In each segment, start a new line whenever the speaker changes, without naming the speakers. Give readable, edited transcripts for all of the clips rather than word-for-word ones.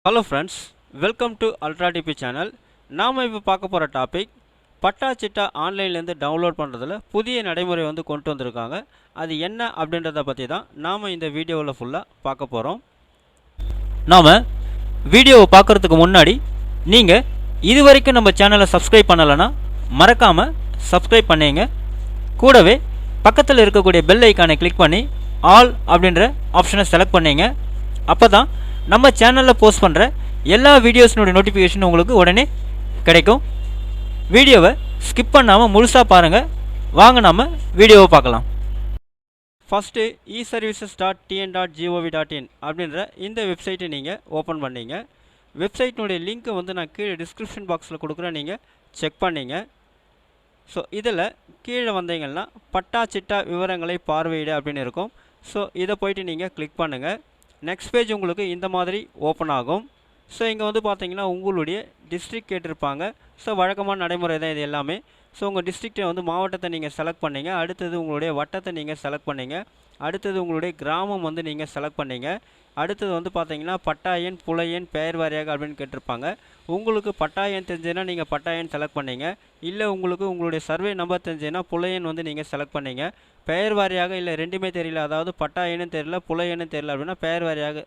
Hello friends, welcome to ultra DP channel. நாம் இப்போ பார்க்க போகிற டாபிக் பட்டா சிட்டா ஆன்லைன்லேருந்து டவுன்லோட் பண்ணுறதுல புதிய நடைமுறை வந்து கொண்டு வந்திருக்காங்க. அது என்ன அப்படின்றத பற்றி தான் நாம் இந்த வீடியோவில் ஃபுல்லாக பார்க்க போகிறோம். நாம் வீடியோவை பார்க்குறதுக்கு முன்னாடி நீங்கள் இது வரைக்கும் நம்ம சேனலை சப்ஸ்கிரைப் பண்ணலைன்னா மறக்காமல் சப்ஸ்கிரைப் பண்ணிங்க. கூடவே பக்கத்தில் இருக்கக்கூடிய பெல் ஐக்கானை கிளிக் பண்ணி ஆல் அப்படின்ற ஆப்ஷனை செலக்ட் பண்ணிங்க. அப்போ தான் நம்ம சேனலில் போஸ்ட் பண்ணுற எல்லா வீடியோஸினுடைய நோட்டிஃபிகேஷன் உங்களுக்கு உடனே கிடைக்கும். வீடியோவை ஸ்கிப் பண்ணாமல் முழுசாக பாருங்கள். வாங்க நம்ம வீடியோவை பார்க்கலாம். ஃபஸ்ட்டு eservices.tn.gov.in அப்படின்ற இந்த வெப்சைட்டை நீங்கள் ஓப்பன் பண்ணிங்க. வெப்சைட்டினுடைய லிங்க்கை வந்து நான் கீழே டிஸ்கிரிப்ஷன் பாக்ஸில் கொடுக்குறேன், நீங்கள் செக் பண்ணிங்க. ஸோ இதில் கீழே வந்தீங்கன்னா பட்டா சிட்டா விவரங்களை பார்வையிட அப்படின்னு இருக்கும். ஸோ இதை போய்ட்டு நீங்கள் கிளிக் பண்ணுங்கள். நெக்ஸ்ட் பேஜ் உங்களுக்கு இந்த மாதிரி ஓப்பன் ஆகும். ஸோ இங்கே வந்து பார்த்தீங்கன்னா உங்களுடைய டிஸ்ட்ரிக்ட் கேட்டிருப்பாங்க. ஸோ வழக்கமான நடைமுறை தான் இது எல்லாமே. ஸோ உங்கள் டிஸ்ட்ரிக்டை வந்து மாவட்டத்தை நீங்கள் செலக்ட் பண்ணிங்க. அடுத்தது உங்களுடைய வட்டத்தை நீங்கள் செலக்ட் பண்ணிங்க. அடுத்தது உங்களுடைய கிராமம் வந்து நீங்கள் செலக்ட் பண்ணிங்க. அடுத்தது வந்து பார்த்தீங்கன்னா பட்டா எண், புல எண், பெயர் வாரியாக அப்படின்னு கேட்டிருப்பாங்க. உங்களுக்கு பட்டா எண் தெரிஞ்சதுன்னா நீங்கள் பட்டா எண் செலக்ட் பண்ணிங்க. இல்லை உங்களுக்கு உங்களுடைய சர்வே நம்பர் தெரிஞ்சதுன்னா புல எண் வந்து நீங்கள் செலக்ட் பண்ணிங்க. பெயர் வாரியாக இல்லை ரெண்டுமே தெரியல, அதாவது பட்டா எண்ணும் தெரியல புல எண்ணும் தெரியல அப்படின்னா பெயர் வாரியாக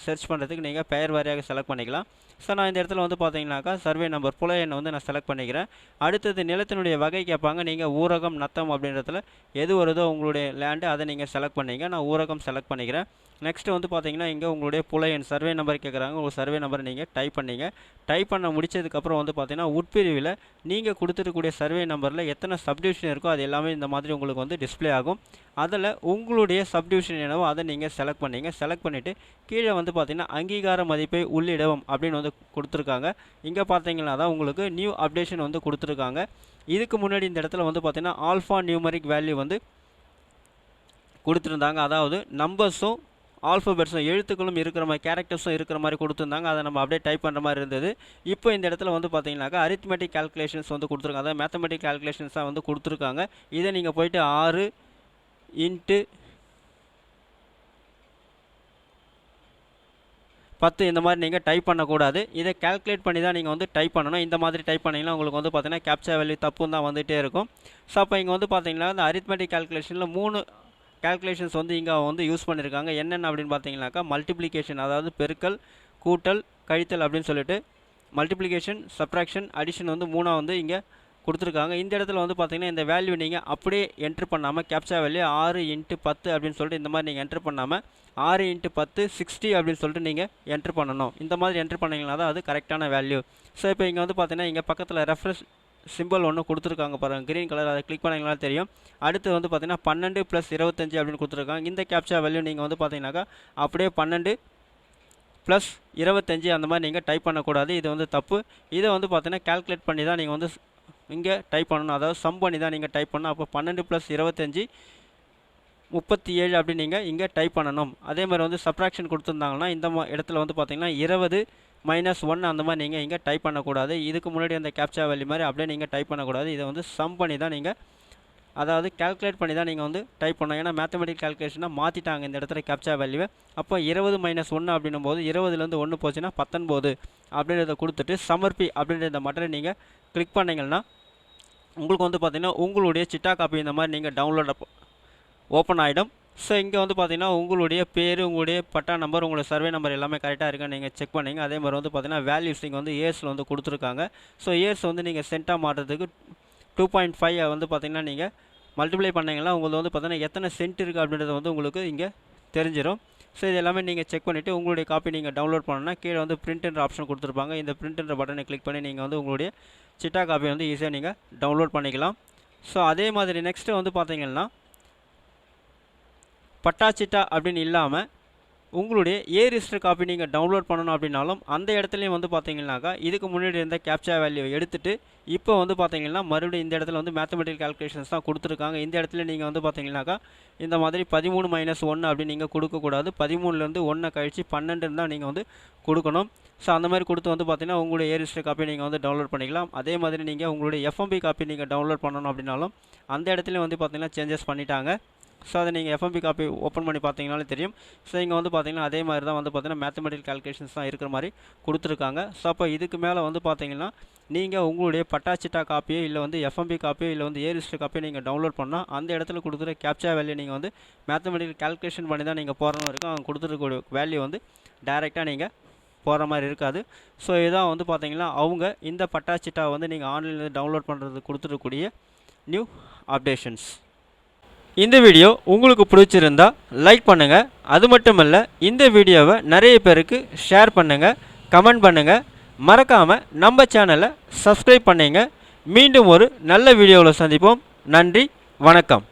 சர்ச் பண்ணுறதுக்கு நீங்கள் பெயர் வாரியாக செலக்ட் பண்ணிக்கலாம். ஸோ நான் இந்த இடத்துல வந்து பார்த்தீங்கன்னாக்கா சர்வே நம்பர் புல எண்ணை வந்து நான் செலக்ட் பண்ணிக்கிறேன். அடுத்தது நிலத்தினுடைய வகை கேட்பாங்க. நீங்கள் ஊரகம் நத்தம் அப்படின்றதுல எது வருதோ உங்களுடைய லேண்டு அதை நீங்கள் செலக்ட் பண்ணிங்க. நான் ஊரகம் செலக்ட் பண்ணிக்கிறேன். நெக்ஸ்ட்டு வந்து பார்த்தீங்கன்னா இங்கே உங்களுடைய புல எண் சர்வே நம்பர் கேட்குறாங்க. உங்கள் சர்வே நம்பரை நீங்கள் டைப் பண்ணிங்க. டைப் பண்ண முடிச்சதுக்கப்புறம் வந்து பார்த்தீங்கன்னா உட்பிரிவில் நீங்கள் கொடுத்துருக்கக்கூடிய சர்வே நம்பரில் எத்தனை சப்டிவிஷன் இருக்கோ அது எல்லாமே இந்த மாதிரி உங்களுக்கு வந்து டிஸ்பிளே ஆகும். அதில் உங்களுடைய சப்டிவிஷன் என்னவோ அதை நீங்கள் செலக்ட் பண்ணிங்க. செலக்ட் பண்ணிவிட்டு கீழே வந்து பார்த்தீங்கன்னா அங்கீகார மதிப்பை உள்ளிடவும் அப்படின்னு வந்து கொடுத்துருக்காங்க. இங்கே பார்த்தீங்கன்னா தான் உங்களுக்கு நியூ அப்டேஷன் வந்து கொடுத்துருக்காங்க. இதுக்கு முன்னாடி இந்த இடத்துல வந்து பார்த்தீங்கன்னா ஆல்ஃபா நியூமரிக் வேல்யூ வந்து கொடுத்துருந்தாங்க. அதாவது நம்பர்ஸும் ஆல்ஃபபெட்ஸும் எழுத்துக்களும் இருக்கிற மாதிரி கேரக்டர்ஸும் இருக்கிற மாதிரி கொடுத்துருந்தாங்க. அதை நம்ம அப்படியே டைப் பண்ணுற மாதிரி இருந்தது. இப்போ இந்த இடத்துல வந்து பார்த்தீங்கன்னாக்கா அரித்மெட்டிக் கால்குலேஷன்ஸ் வந்து கொடுத்துருக்காங்க. அதாவது மேத்தமெட்டிக் கால்குலேஷன்ஸாக வந்து கொடுத்துருக்காங்க. இதை நீங்கள் போய்ட்டு 6 × 10 இந்த மாதிரி நீங்கள் டைப் பண்ணக்கூடாது. இதை கால்குலேட் பண்ணி தான் நீங்கள் வந்து டைப் பண்ணணும். இந்த மாதிரி டைப் பண்ணிங்கன்னா உங்களுக்கு வந்து பார்த்தீங்கன்னா கேப்சா வேல்யூ தப்புன்னு தான் வந்துகிட்டே இருக்கும். ஸோ அப்போ இங்கே வந்து பார்த்தீங்கன்னா இந்த அரித்மெட்டிக் கால்குலேஷனில் 3 கால்குலேஷன்ஸ் வந்து இங்கே வந்து யூஸ் பண்ணியிருக்காங்க. என்னென்ன அப்படின்னு பார்த்தீங்கன்னாக்கா மல்டிப்ளிகேஷன், அதாவது பெருக்கல், கூட்டல், கழித்தல் அப்படின்னு சொல்லிட்டு மல்டிப்ளிகேஷன், சப்ட்ராக்ஷன், அடிஷன் வந்து 3 வந்து இங்கே கொடுத்துருக்காங்க. இந்த இடத்துல வந்து பார்த்தீங்கன்னா இந்த வேல்யூ நீங்கள் அப்படியே என்ட்ரு பண்ணாமல் கேப்சா வேல்யூ 6 × 10 அப்படின்னு சொல்லிட்டு இந்த மாதிரி நீங்கள் என்ட்ரு பண்ணாமல் 6 × 10 60 அப்படின்னு சொல்லிட்டு நீங்கள் என்ட்ரு பண்ணணும். இந்த மாதிரி என்ட்ரு பண்ணிங்கன்னா தான் அது கரெக்டான வேல்யூ. ஸோ இப்போ இங்கே வந்து பார்த்தீங்கன்னா இங்கே பக்கத்தில் ரெஃப்ரெஷ் சிம்பிள் ஒன்று கொடுத்துருக்காங்க பாருங்கள், க்ரீன் கலர். அதை கிளிக் பண்ணிங்கன்னா தெரியும். அடுத்து வந்து பார்த்தீங்கன்னா 12 + 25 அப்படின்னு கொடுத்துருக்காங்க. இந்த கேப்சா வேல்யூ நீங்கள் வந்து பார்த்தீங்கன்னாக்கா அப்படியே 12 + 25 அந்த மாதிரி நீங்கள் டைப் பண்ணக்கூடாது. இது வந்து தப்பு. இதை வந்து பார்த்தீங்கன்னா கால்குலேட் பண்ணி தான் நீங்கள் வந்து இங்கே டைப் பண்ணணும். அதாவது சம் பண்ணி தான் நீங்கள் டைப் பண்ணணும். அப்போ 12 + 25 37 அப்படின்னு நீங்கள் இங்கே டைப் பண்ணணும். அதே மாதிரி வந்து சப்ட்ராக்ஷன் கொடுத்துருந்தாங்கன்னா இந்த இடத்துல வந்து பார்த்தீங்கன்னா 20 - 1 அந்த மாதிரி நீங்கள் இங்கே டைப் பண்ணக்கூடாது. இதுக்கு முன்னாடி அந்த கேப்சா வேல்யூ மாதிரி அப்படியே நீங்கள் டைப் பண்ணக்கூடாது. இதை வந்து சம் பண்ணி தான் நீங்கள், அதாவது கால்குலேட் பண்ணி தான் நீங்கள் வந்து டைப் பண்ணணும். ஏன்னா மேத்தமெட்டிக் கால்குலேஷனாக மாற்றிட்டாங்க இந்த இடத்துல கேப்சா வேல்யூவை. அப்போ 20 - 1 அப்படின்னும் போது 20லேருந்து 1 போச்சுன்னா 19 அப்படின்றத கொடுத்துட்டு சமர்ப்பி அப்படின்ற இந்த மட்டனை நீங்கள் கிளிக் பண்ணிங்கன்னா உங்களுக்கு வந்து பார்த்திங்கன்னா உங்களுடைய சிட்டா காப்பி இந்த மாதிரி நீங்கள் டவுன்லோட் ஓப்பன் ஆகிடும். ஸோ இங்கே வந்து பார்த்தீங்கன்னா உங்களுடைய பேர், உங்களுடைய பட்டா நம்பர், உங்களுடைய சர்வே நம்பர் எல்லாமே கரெக்டாக இருக்குன்னு நீங்கள் செக் பண்ணிங்க. அதே மாதிரி வந்து பார்த்தீங்கன்னா வேல்யூஸ் இங்கே வந்து இயர்ஸில் வந்து கொடுத்துருக்காங்க. ஸோ இயர்ஸ் வந்து நீங்கள் சென்ட்டாக மாற்றுறதுக்கு 2.5 வந்து பார்த்தீங்கன்னா நீங்கள் மல்டிப்ளை பண்ணிங்கன்னா உங்களுக்கு வந்து பார்த்தீங்கன்னா எத்தனை சென்ட் இருக்குது அப்படின்றது வந்து உங்களுக்கு இங்கே தெரிஞ்சிடும். ஸோ இது எல்லாமே நீங்கள் செக் பண்ணிவிட்டு உங்களுடைய காப்பி நீங்கள் டவுன்லோட் பண்ணணும்னா கீழே வந்து பிரிண்ட்ன்ற ஆப்ஷன் கொடுத்துருப்பாங்க. இந்த பிரிண்ட்ன்ற பட்டனை கிளிக் பண்ணி நீங்கள் வந்து உங்களுடைய சிட்டா காப்பி வந்து ஈஸியாக நீங்கள் டவுன்லோட் பண்ணிக்கலாம். ஸோ அதே மாதிரி நெக்ஸ்ட்டு வந்து பார்த்தீங்கன்னா பட்டா சிட்டா அப்படின்னு இல்லாமல் உங்களுடைய ரிஜிஸ்டர் காப்பி நீங்கள் டவுன்லோட் பண்ணணும் அப்படின்னாலும் அந்த இடத்துலையும் வந்து பார்த்தீங்கன்னாக்கா இதுக்கு முன்னாடி இருந்த கேப்சா வேல்யூ எடுத்துகிட்டு இப்போ வந்து பார்த்தீங்கன்னா மறுபடியும் இந்த இடத்துல வந்து மேத்தமெட்டிக்கல் கால்குலேஷன்ஸ் தான் கொடுத்துருக்காங்க. இந்த இடத்துல நீங்கள் வந்து பார்த்தீங்கன்னாக்கா இந்த மாதிரி 13 - 1 அப்படின்னு நீங்கள் கொடுக்கக்கூடாது. 13லேருந்து 1 கழிச்சு 12 தான் நீங்கள் வந்து கொடுக்கணும். ஸோ அந்த மாதிரி கொடுத்து வந்து பார்த்தீங்கன்னா உங்களுடைய ரிஜிஸ்டர் காப்பி நீங்கள் வந்து டவுன்லோட் பண்ணிக்கலாம். அதே மாதிரி நீங்கள் உங்களுடைய எஃப்எம்பி காப்பி நீங்கள் டவுன்லோட் பண்ணணும் அப்படின்னாலும் அந்த இடத்துலையும் வந்து பார்த்தீங்கன்னா சேஞ்சஸ் பண்ணிட்டாங்க. ஸோ அதை நீங்கள் எஃப்எம்பி காப்பி ஓப்பன் பண்ணி பார்த்தீங்கனாலே தெரியும். ஸோ இங்கே வந்து பார்த்தீங்கன்னா அதே மாதிரி தான் வந்து பார்த்தீங்கன்னா மேத்தமெட்டிக்கல் கால்குலேஷன்ஸ் தான் இருக்கிற மாதிரி கொடுத்துருக்காங்க. ஸோ அப்போ இதுக்கு மேலே வந்து பார்த்தீங்கன்னா நீங்கள் உங்களுடைய பட்டாச்சிட்டா காப்பியோ இல்லை வந்து எஃப்எம்பி காப்பியோ இல்லை வந்து ஏரிஸ்டர் காப்பியோ நீங்கள் டவுன்லோட் பண்ணால் அந்த இடத்துல கொடுத்துற கேப்சா வேல்யூ நீங்கள் வந்து மேத்தமெட்டிக்கல் கால்குலேஷன் பண்ணி தான் நீங்கள் போகிற மாதிரி இருக்கும். அவங்க கொடுத்துருக்கக்கூடிய வேல்யூ வந்து டைரெக்டாக நீங்கள் போகிற மாதிரி இருக்காது. ஸோ இதான் வந்து பார்த்தீங்கன்னா அவங்க இந்த பட்டாச்சிட்டா வந்து நீங்கள் ஆன்லைனில் டவுன்லோட் பண்ணுறது கொடுத்துருக்கக்கூடிய நியூ அப்டேஷன்ஸ். இந்த வீடியோ உங்களுக்கு பிடிச்சிருந்தா லைக் பண்ணுங்கள். அது மட்டும் இல்லை, இந்த வீடியோவை நிறைய பேருக்கு ஷேர் பண்ணுங்கள், கமெண்ட் பண்ணுங்கள். மறக்காமல் நம்ம சேனலை சப்ஸ்கிரைப் பண்ணுங்க. மீண்டும் ஒரு நல்ல வீடியோவில் சந்திப்போம். நன்றி, வணக்கம்.